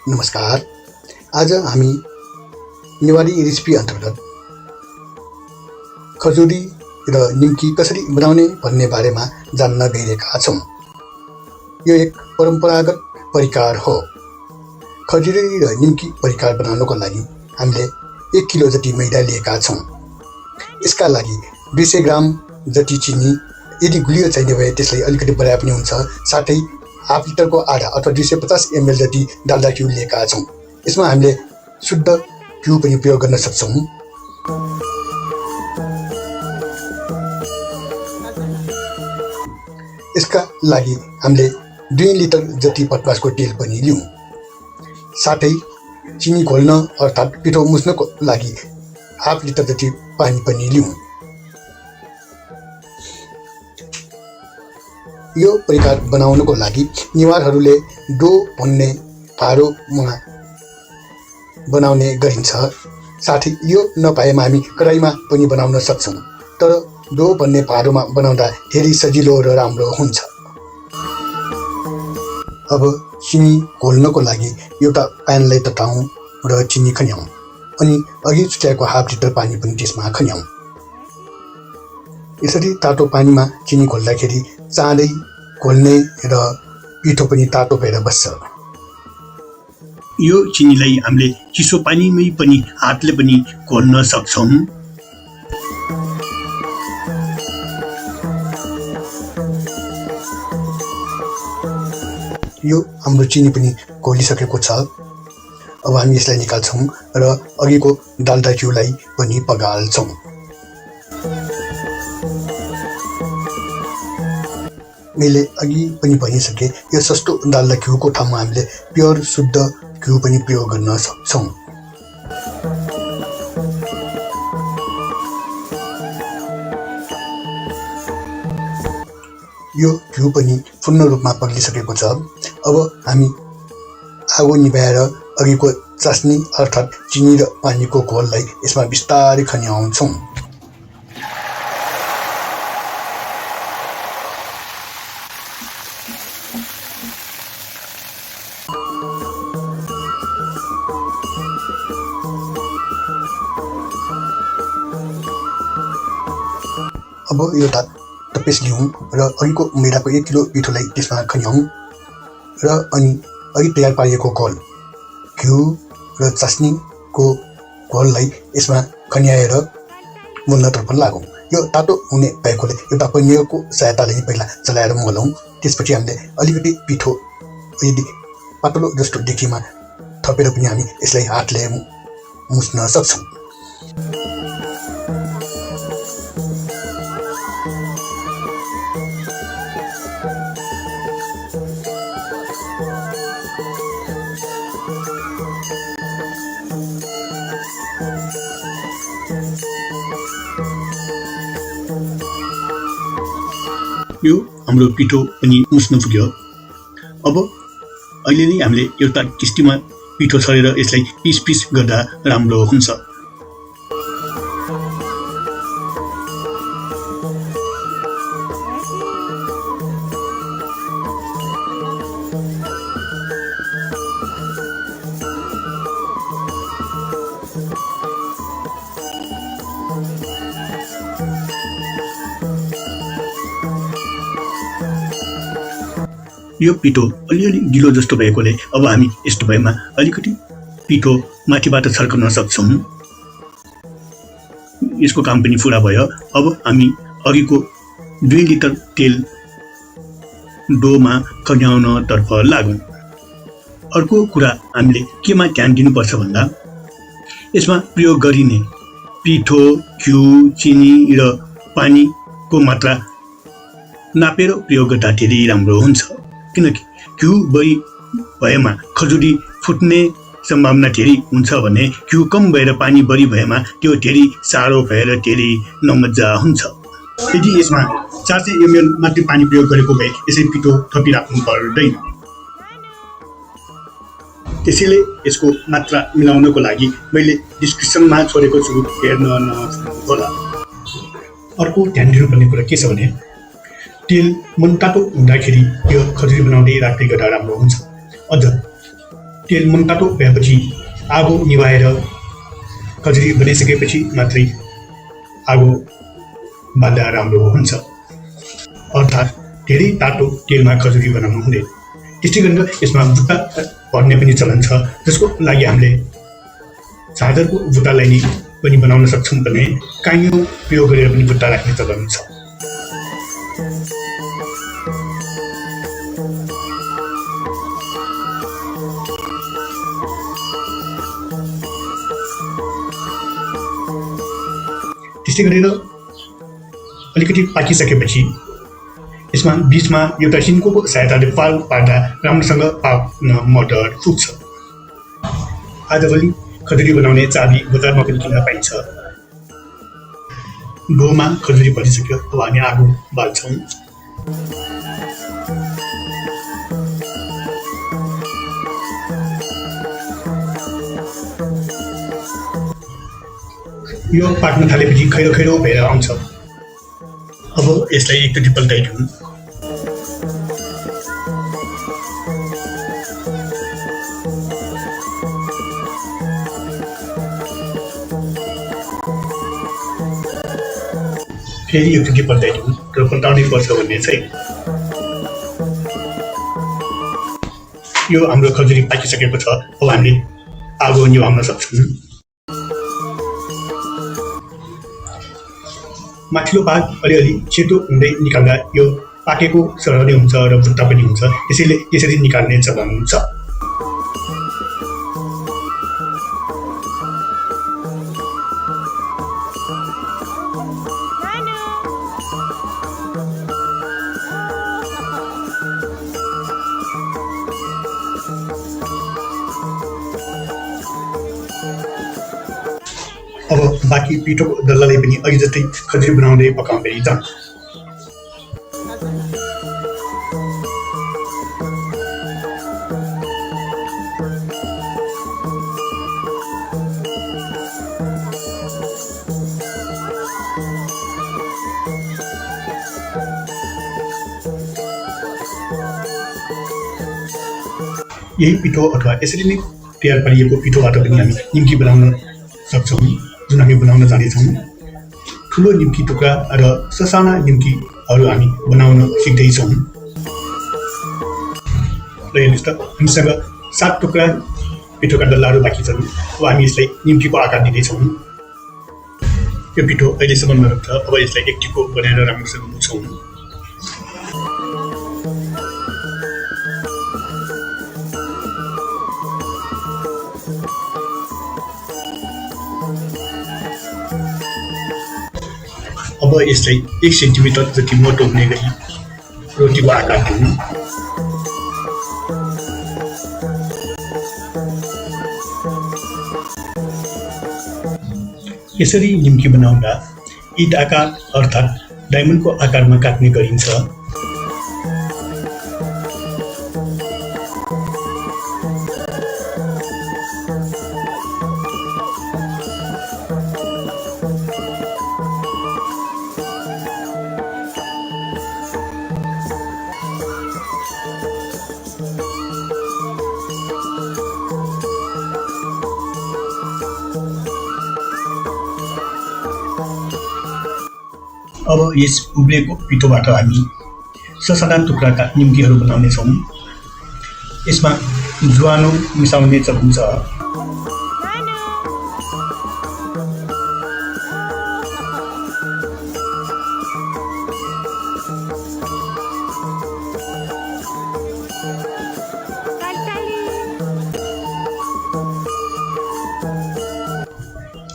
नमस्कार। आज हामी नेवारी रेसिपी अन्तर्गत खजुरी र निम्की कसरी बनाउने भन्ने बारेमा जान्न गइरहेका छौँ। यो एक परम्परागत परिकार हो। खजुरी र निम्की परिकार बनाउनको लागि हामीले 1 किलो जति मैदा लिएका छौँ। यसका लागि 200 ग्राम जति चिनी, यदि गुलियो चाहिने भए त्यसलाई अलिकति बढाए पनि हुन्छ। साथै हाफ लिटरको आधा अथवा 250 एमएल जति डाल्डा घिउ लिएका छौँ। यसमा हामीले शुद्ध घिउ पनि प्रयोग गर्न सक्छौँ। यसका लागि हामीले 2 लिटर जति पटवासको तेल पनि लियौँ। साथै चिनी घोल्न अर्थात् पिठो मुस्नको लागि हाफ लिटर जति पानी पनि लियौँ। यो परिकार बनाउनको लागि नेवारहरूले डो भन्ने भाँडोमा बनाउने गरिन्छ। साथै यो नपाएमा हामी कराईमा पनि बनाउन सक्छौँ, तर डो भन्ने भाँडोमा बनाउँदा धेरै सजिलो र राम्रो हुन्छ। अब चिनी घोल्नको लागि एउटा प्यानलाई तताउँ र चिनी खन्याउँ, अनि अघि छुट्याएको हाफ लिटर पानी पनि त्यसमा खन्याउँ। यसरी तातो पानीमा चिनी घोल्दाखेरि चाँडै घोल्ने र पिठो पनि तातो भएर बस्छ। यो चिनीलाई हामीले चिसो पानीमै पनि हातले पनि घोल्न सक्छौँ। यो हाम्रो चिनी पनि घोलिसकेको छ। अब हामी यसलाई निकाल्छौँ र अघिको डाल्डा घिउलाई पनि पगाल्छौँ। मैले अघि पनि भनिसकेँ, यो सस्तो डाल्डा घिउको ठाउँमा हामीले प्योर शुद्ध घिउ पनि प्रयोग गर्न सक्छौँ। यो घिउ पनि पूर्ण रूपमा पग्लिसकेको छ। अब हामी आगो निभाएर अघिको चास्नी अर्थात् चिनी र पानीको घोललाई यसमा बिस्तारै खन्याउँछौँ। अब एउटा टपेस लियौँ र अघिको मैदाको 1 किलो पिठोलाई त्यसमा खन्याउँ र अनि अघि तयार पारिएको घोल घिउ र चास्नीको घोललाई यसमा खन्याएर मोल्नतर्फ लागौँ। यो तातो हुने भएकोले एउटा पनिएको सहायताले पहिला चलाएर मोलौँ। त्यसपछि हामीले अलिकति पिठो यदि पातलो जस्तो देखिएमा थपेर पनि हामी यसलाई हातले मुस्न सक्छौँ। यो हाम्रो पिठो पनि मुस्न पुग्यो। अब अहिले नै हामीले एउटा किस्तीमा पिठो छरेर यसलाई पिस पिस गर्दा राम्रो हुन्छ। यो पिठो अलिअलि गिलो जस्तो भएकोले अब हामी यस्तो भएमा अलिकति पिठो माथिबाट छर्कन सक्छौँ। यसको काम पनि पुरा भयो। अब हामी अघिको 2 लिटर तेल डोमा खन्याउनतर्फ लागौँ। अर्को कुरा हामीले केमा ध्यान दिनुपर्छ भन्दा यसमा प्रयोग गरिने पिठो, घिउ, चिनी र पानीको मात्रा नापेर प्रयोग गर्दा धेरै राम्रो हुन्छ। किनकि घिउ बढी भएमा खजुरी फुट्ने सम्भावना धेरै हुन्छ भने घिउ कम भएर पानी बढी भएमा त्यो धेरै साह्रो भएर धेरै नमजा हुन्छ। यदि यसमा 400 ml मात्रै पानी प्रयोग गरेको भए यसै पिठो थपिराख्नु पर्दैन। त्यसैले यसको मात्रा मिलाउनको लागि मैले डिस्क्रिप्सनमा छोडेको छु, हेर्न नभुल्नुहोला। अर्को ध्यान दिनुपर्ने कुरा के छ भने तेल मनतातो हुँदाखेरि यो खजुरी बनाउँदै राख्दै गर्दा राम्रो हुन्छ। अझ तेल मनतातो भएपछि आगो निभाएर खजुरी बनिसकेपछि मात्रै आगो बाल्दा राम्रो हुन्छ। अर्थात् धेरै तातो तेलमा खजुरी बनाउनु हुँदैन। त्यस्तै गरेर यसमा बुट्टा भर्ने पनि चलन छ, जसको लागि हामीले झाँझरको बुट्टालाई नै पनि बनाउन सक्छौँ भने काइयो प्रयोग गरेर पनि बुट्टा राख्ने चलन छ। त्यस्तै गरेर अलिकति पाकिसकेपछि यसमा बीचमा एउटा सिन्कोको सहायताले पाल पार्दा राम्रोसँग पाक्न मद्दत पुग्छ। आजभोलि खजुरी बनाउने चाबी बजारमा पनि किन्न पाइन्छ। डोमा खजुरी भरिसक्यो, अब हामी आगो बाल्छौँ। यो पाक्न थालेपछि खैरो खैरो भएर आउँछ। अब यसलाई एकचोटि पल्टाइदिउँ। फेरि एकचोटि पल्टाइदिउँ र पल्टाउनै पर्छ भन्ने छैन। यो हाम्रो खजुरी पाकिसकेको छ। अब हामीले आगो निभाउन सक्छौँ। माथिल्लो भाग अलिअलि सेतो हुँदै निकाल्दा यो पाकेको सरहरै हुन्छ र बुट्टा पनि हुन्छ, त्यसैले यसरी निकाल्ने चलन छ। अब बाँकी पिठोको डल्लालाई पनि अघि जस्तै खजुरी बनाउँदै पकाउँदै जान्छ। यही पिठो अथवा यसरी नै तयार पारिएको पिठोबाट पनि हामी निम्की बनाउन सक्छौँ, जुन हामी बनाउन जानेछौँ। ठुलो निम्की टुक्रा र ससाना निम्कीहरू हामी बनाउन सिक्दैछौँ। र हेर्नुहोस् त, हामीसँग 7 टुक्रा पिठोका डल्लाहरू बाँकी छन्। अब हामी यसलाई निम्कीको आकार दिँदैछौँ। यो पिठो अहिलेसम्म नरक छ। अब यसलाई एक टिको बनाएर राम्रोसँग मुछौँ। अब यसलाई 1 सेन्टिमिटर जति मोटो हुने गरी रोटीको आकार दिउँ। यसरी निम्की बनाउँदा ईद आकार अर्थात् डायमन्डको आकारमा काट्ने गरिन्छ। अब यस उब्लेको पिठोबाट हामी ससाना टुक्राका निम्कीहरू बनाउनेछौँ। यसमा जुवानो मिसाउने चलन छ।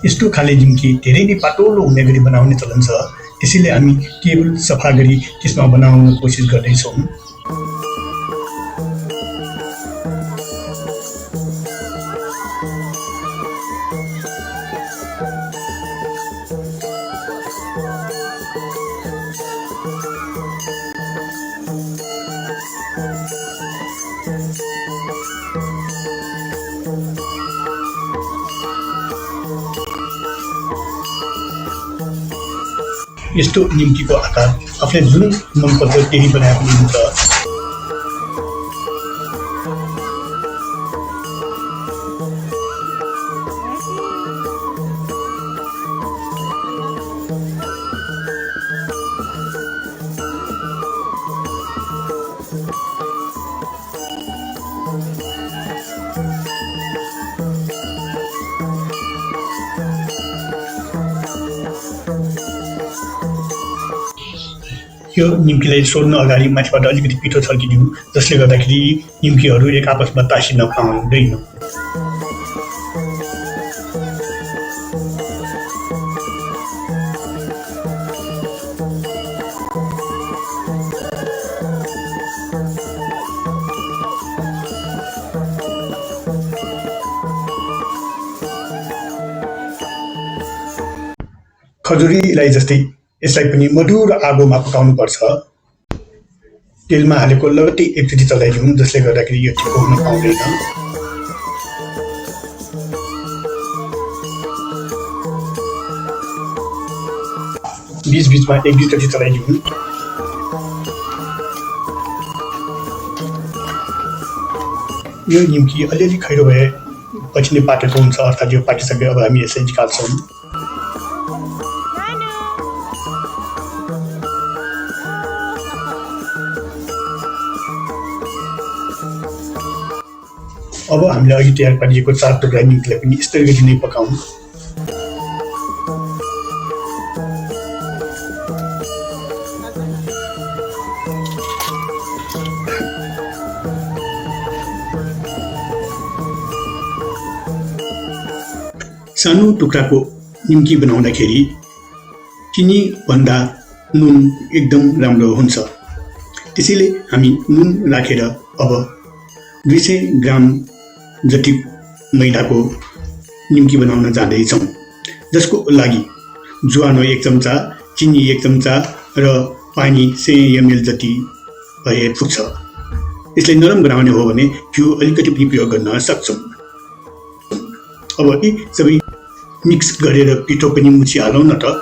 यस्तो खाले निम्की धेरै नै पातलो हुने गरी बनाउने चलन छ। त्यसैले हामी टेबल सफा गरी त्यसमा बनाउन कोसिस गर्दैछौँ। यस्तो निम्कीको आकार आफूलाई जुन मनपर्छ त्यही बनाए पनि हुन्छ। यो निम्कीलाई सोध्न अगाडि माथिबाट अलिकति पिठो छर्किदिउँ, जसले गर्दाखेरि निम्कीहरू एक आपसमा तासिन पाउँदैन। खजुरीलाई जस्तै यसलाई पनि मधुर आगोमा पकाउनुपर्छ। तेलमा हालेको लगत्तै एकचोटि चलाइदिउँ, जसले गर्दाखेरि यो छिटो हुन पाउँदैन। बीचबीचमा एक दुईचोटि चलाइदिउँ। यो निम्की अलिअलि खैरो भए पछि नै पाकेको हुन्छ, अर्थात् यो पाकिसके अब हामी यसलाई निकाल्छौँ। अब हामीले अघि तयार पारिएको 4 टुक्रा निम्कीलाई पनि यस्तै गरी नै पकाउँ। सानो टुक्राको निम्की बनाउँदाखेरि चिनी भन्दा नुन एकदम राम्रो हुन्छ। त्यसैले हामी नुन राखेर अब 200 ग्राम जति मैदाको निम्की बनाउन जाँदैछौँ, जसको लागि जुवानो 1 चम्चा, चिनी 1 चम्चा र पानी 100 एमएल जति भए पुग्छ। यसलाई नरम बनाउने हो भने घिउ अलिकति पनि प्रयोग गर्न सक्छौँ। अब यी सबै मिक्स गरेर पिठो पनि मुछिहालौँ न त।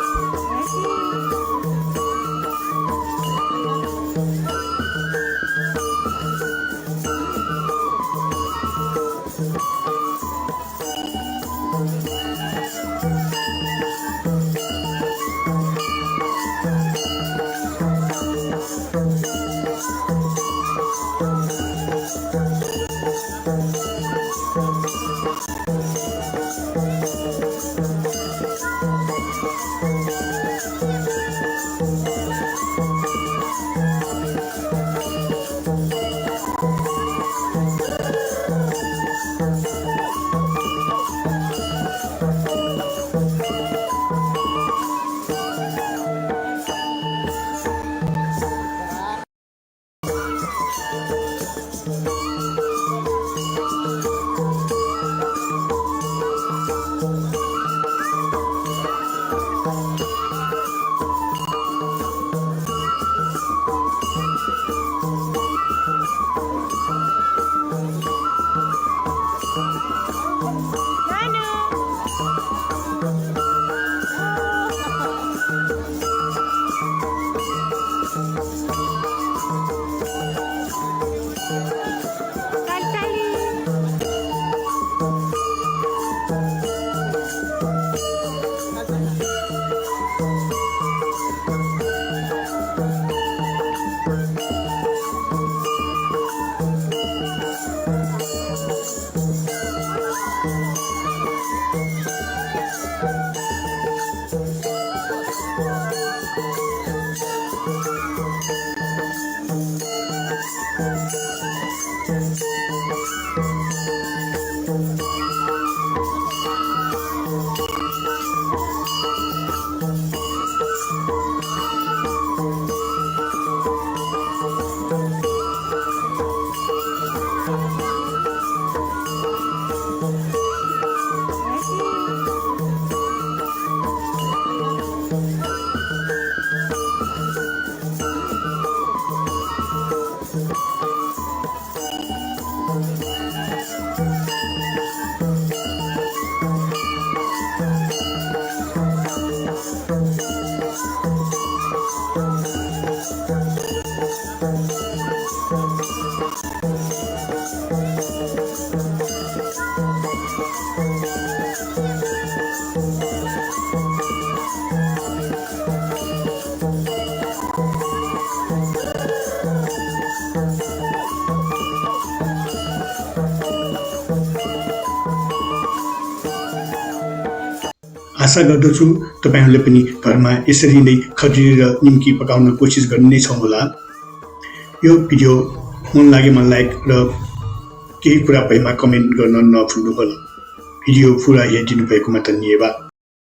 आशा गर्दछु तपाईहरूले पनि घरमा यसरी नै खजुरी र निम्की पकाउन कोसिस गर्ने छौँ होला। यो भिडियो मन लागेमा लाइक र केही कुरा भएमा कमेन्ट गर्न नभुल्नु होला। भिडियो पुरा हेरिदिनु भएकोमा धन्यवाद।